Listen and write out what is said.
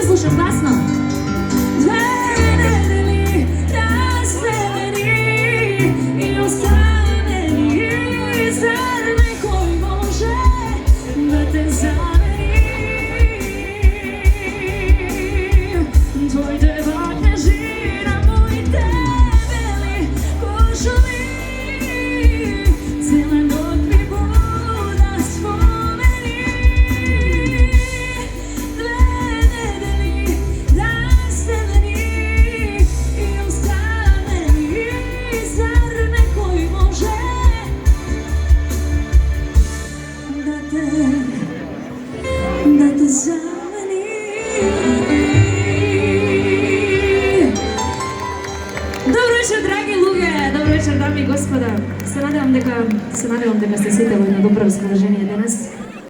Slušam glasno. 2 nedelji razdeli i ostaveni. Zar neko može da te zameni? Tvoj debak leži na moj debeli košulji. Cijela noć mi buda spomeni. Da te zameni. Dobro večer, dragi luge, dobro večer, dame i gospoda. Se nadam da ste svi na dobro raspoloženje danas.